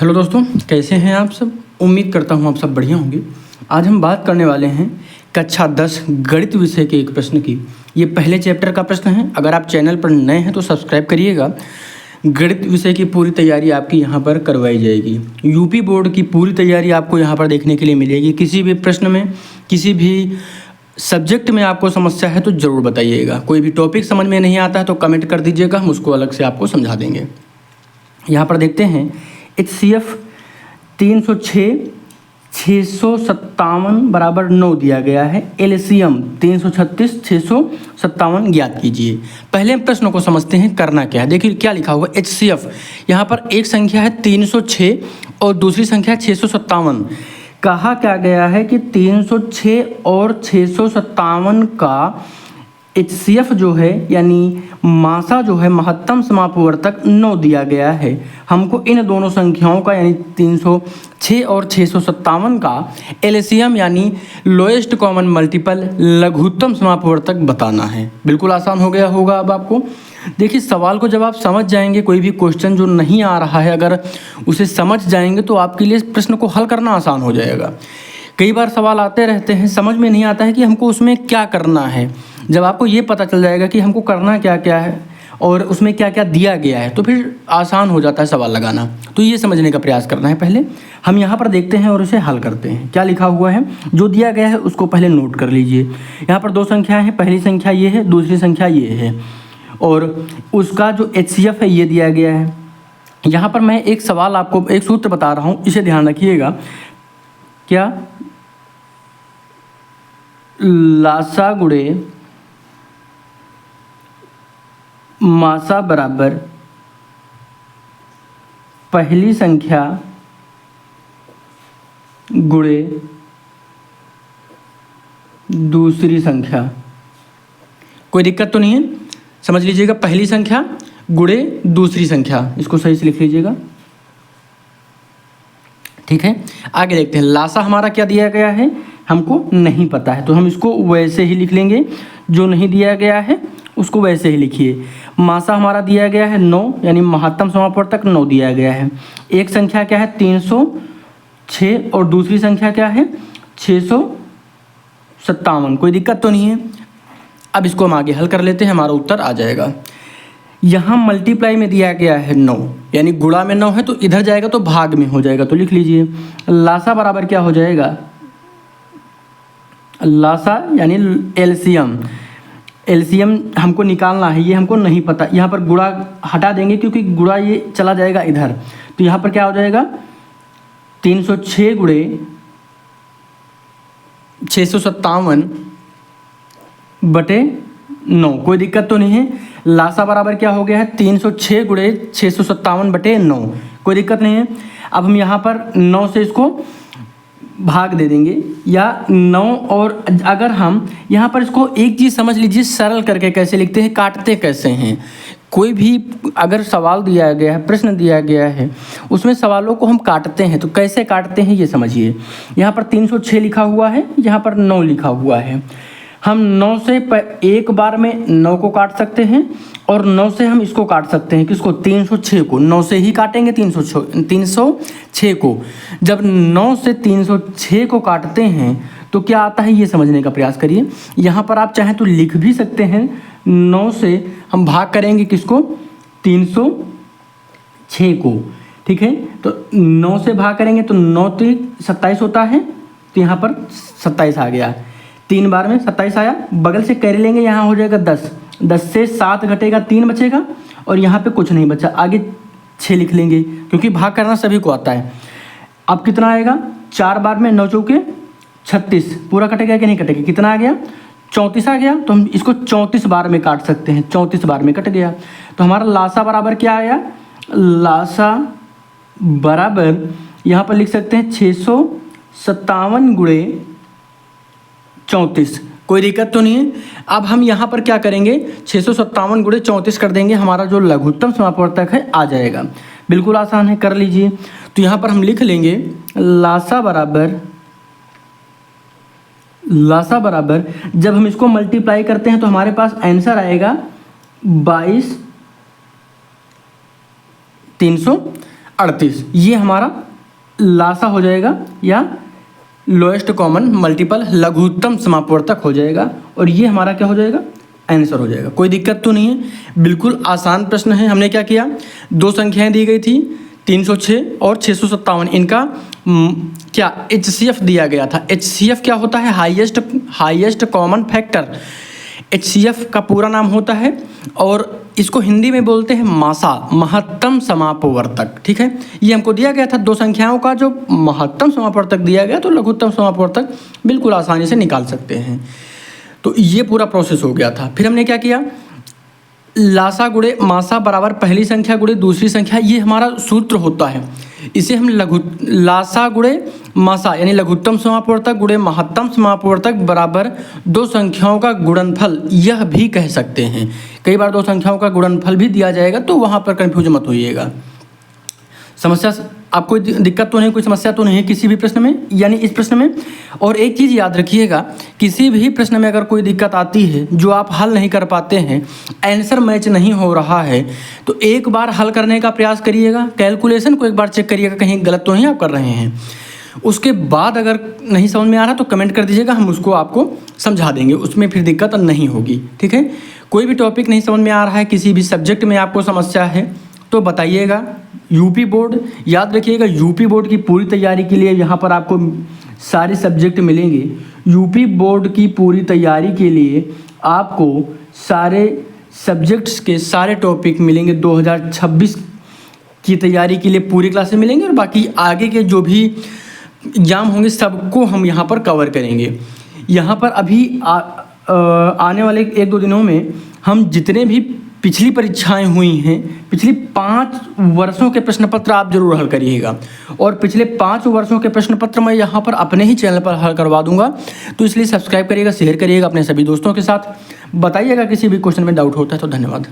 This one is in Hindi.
हेलो दोस्तों, कैसे हैं आप सब। उम्मीद करता हूं आप सब बढ़िया होंगे। आज हम बात करने वाले हैं कक्षा 10 गणित विषय के एक प्रश्न की। ये पहले चैप्टर का प्रश्न है। अगर आप चैनल पर नए हैं तो सब्सक्राइब करिएगा। गणित विषय की पूरी तैयारी आपकी यहाँ पर करवाई जाएगी। यूपी बोर्ड की पूरी तैयारी आपको यहाँ पर देखने के लिए मिलेगी। किसी भी प्रश्न में, किसी भी सब्जेक्ट में आपको समस्या है तो ज़रूर बताइएगा। कोई भी टॉपिक समझ में नहीं आता है तो कमेंट कर दीजिएगा, हम उसको अलग से आपको समझा देंगे। यहाँ पर देखते हैं HCF 306 657 बराबर 9 दिया गया है। LCM 336 657 ज्ञात कीजिए। पहले हम प्रश्न को समझते हैं करना क्या है। देखिए क्या लिखा हुआ है। HCF यहाँ पर एक संख्या है 306 और दूसरी संख्या 657। कहा क्या गया है कि 306 और 657 का HCF जो है यानी मासा जो है महत्तम समापवर्तक 9 दिया गया है। हमको इन दोनों संख्याओं का यानी 306 और 657 का LCM यानी लोएस्ट कॉमन मल्टीपल लघुत्तम समापवर्तक बताना है। बिल्कुल आसान हो गया होगा अब आपको। देखिए सवाल को जब आप समझ जाएंगे, कोई भी क्वेश्चन जो नहीं आ रहा है अगर उसे समझ जाएंगे तो आपके लिए प्रश्न को हल करना आसान हो जाएगा। कई बार सवाल आते रहते हैं, समझ में नहीं आता है कि हमको उसमें क्या करना है। जब आपको ये पता चल जाएगा कि हमको करना क्या क्या है और उसमें क्या क्या दिया गया है तो फिर आसान हो जाता है सवाल लगाना। तो ये समझने का प्रयास करना है। पहले हम यहाँ पर देखते हैं और उसे हल करते हैं। क्या लिखा हुआ है, जो दिया गया है उसको पहले नोट कर लीजिए। यहाँ पर दो संख्याएँ हैं, पहली संख्या ये है, दूसरी संख्या ये है और उसका जो HCF है ये दिया गया है। यहाँ पर मैं एक सवाल आपको एक सूत्र बता रहा हूँ, इसे ध्यान रखिएगा। क्या लासा गुणे मासा बराबर पहली संख्या गुणे दूसरी संख्या। कोई दिक्कत तो नहीं है, समझ लीजिएगा। पहली संख्या गुणे दूसरी संख्या, इसको सही से लिख लीजिएगा, ठीक है। आगे देखते हैं। लासा हमारा क्या दिया गया है हमको नहीं पता है तो हम इसको वैसे ही लिख लेंगे। जो नहीं दिया गया है उसको वैसे ही लिखिए। मासा हमारा दिया गया है 9 यानी महत्तम समापवर्तक 9 दिया गया है। एक संख्या क्या है 306 और दूसरी संख्या क्या है 657। कोई दिक्कत तो नहीं है। अब इसको हम आगे हल कर लेते हैं, हमारा उत्तर आ जाएगा। यहाँ मल्टीप्लाई में दिया गया है 9 यानी गुणा में 9 है तो इधर जाएगा तो भाग में हो जाएगा, तो लिख लीजिए। लासा बराबर क्या हो जाएगा, लासा यानी LCM हमको निकालना है, ये हमको नहीं पता। यहाँ पर गुणा हटा देंगे क्योंकि गुणा ये चला जाएगा इधर, तो यहाँ पर क्या हो जाएगा 306 गुणे 657 बटे 9। कोई दिक्कत तो नहीं है। लासा बराबर क्या हो गया है 306 गुणे 657 बटे 9। कोई दिक्कत नहीं है। अब हम यहाँ पर 9 से इसको भाग दे देंगे या 9 और अगर हम यहाँ पर इसको एक चीज़ समझ लीजिए, सरल करके कैसे लिखते हैं, काटते कैसे हैं। कोई भी अगर सवाल दिया गया है, प्रश्न दिया गया है, उसमें सवालों को हम काटते हैं तो कैसे काटते हैं ये समझिए। यहाँ पर 306 लिखा हुआ है, यहाँ पर 9 लिखा हुआ है। हम 9 से एक बार में 9 को काट सकते हैं और 9 से हम इसको काट सकते हैं। किसको 306 को 9 से ही काटेंगे 306 को। जब 9 से 306 को काटते हैं तो क्या आता है ये समझने का प्रयास करिए। यहाँ पर आप चाहें तो लिख भी सकते हैं। 9 से हम भाग करेंगे किसको 306 को, ठीक है। तो 9 से भाग करेंगे तो 9 3 27 होता है, तो यहाँ पर 27 आ गया। 3 बार में 27 आया। बगल से कैरी लेंगे, यहाँ हो जाएगा 10। 10 से 7 घटेगा 3 बचेगा और यहाँ पे कुछ नहीं बचा, आगे 6 लिख लेंगे क्योंकि भाग करना सभी को आता है। अब कितना आएगा 4 बार में 9 चौके 36, पूरा कटेगा कि नहीं कटेगा, कितना आ गया 34 आ गया। तो हम इसको 34 बार में काट सकते हैं, 34 बार में कट गया। तो हमारा लासा बराबर क्या आया, लासा बराबर यहाँ पर लिख सकते हैं 657 गुणे 34। कोई दिक्कत तो नहीं है। अब हम यहाँ पर क्या करेंगे 657 गुणे 34 कर देंगे, हमारा जो लघुत्तम समापवर्तक है आ जाएगा। बिल्कुल आसान है, कर लीजिए। तो यहाँ पर हम लिख लेंगे लासा बराबर जब हम इसको मल्टीप्लाई करते हैं तो हमारे पास आंसर आएगा 22 300 38, ये हमारा लासा हो जाएगा या लोएस्ट कॉमन मल्टीपल लघुत्तम समापवर्तक हो जाएगा, और ये हमारा क्या हो जाएगा, आंसर हो जाएगा। कोई दिक्कत तो नहीं है, बिल्कुल आसान प्रश्न है। हमने क्या किया, दो संख्याएं दी गई थी 306 और 657, इनका क्या HCF दिया गया था। HCF क्या होता है, हाईएस्ट कॉमन फैक्टर। HCF का पूरा नाम होता है और इसको हिंदी में बोलते हैं मासा, महत्तम समापवर्तक। ठीक है, ये हमको दिया गया था दो संख्याओं का जो महत्तम समापवर्तक दिया गया, तो लघुत्तम समापवर्तक बिल्कुल आसानी से निकाल सकते हैं। तो ये पूरा प्रोसेस हो गया था। फिर हमने क्या किया, लासा गुणे मासा बराबर पहली संख्या गुणे दूसरी संख्या, ये हमारा सूत्र होता है। इसे हम लासा गुणे मासा यानी लघुत्तम समापवर्तक गुणे महत्तम समापवर्तक बराबर दो संख्याओं का गुणनफल यह भी कह सकते हैं। कई बार दो संख्याओं का गुणनफल भी दिया जाएगा, तो वहाँ पर कन्फ्यूज मत होइएगा। समस्या आपको दिक्कत तो नहीं, कोई समस्या तो नहीं है किसी भी प्रश्न में, यानी इस प्रश्न में। और एक चीज़ याद रखिएगा, किसी भी प्रश्न में अगर कोई दिक्कत आती है जो आप हल नहीं कर पाते हैं, आंसर मैच नहीं हो रहा है, तो एक बार हल करने का प्रयास करिएगा, कैलकुलेशन को एक बार चेक करिएगा कहीं गलत तो नहीं आप कर रहे हैं। उसके बाद अगर नहीं समझ में आ रहा तो कमेंट कर दीजिएगा, हम उसको आपको समझा देंगे, उसमें फिर दिक्कत नहीं होगी। ठीक है, कोई भी टॉपिक नहीं समझ में आ रहा है, किसी भी सब्जेक्ट में आपको समस्या है तो बताइएगा। यूपी बोर्ड याद रखिएगा, यूपी बोर्ड की पूरी तैयारी के लिए यहाँ पर आपको सारे सब्जेक्ट मिलेंगे। यूपी बोर्ड की पूरी तैयारी के लिए आपको सारे सब्जेक्ट्स के सारे टॉपिक मिलेंगे। 2026 की तैयारी के लिए पूरी क्लासेस मिलेंगे, और बाकी आगे के जो भी एग्जाम होंगे सबको हम यहाँ पर कवर करेंगे। यहाँ पर अभी आने वाले 1-2 दिनों में हम जितने भी पिछली परीक्षाएं हुई हैं, पिछली 5 वर्षों के प्रश्न पत्र आप जरूर हल करिएगा, और पिछले 5 वर्षों के प्रश्न पत्र मैं यहाँ पर अपने ही चैनल पर हल करवा दूंगा। तो इसलिए सब्सक्राइब करिएगा, शेयर करिएगा अपने सभी दोस्तों के साथ, बताइएगा किसी भी क्वेश्चन में डाउट होता है तो। धन्यवाद।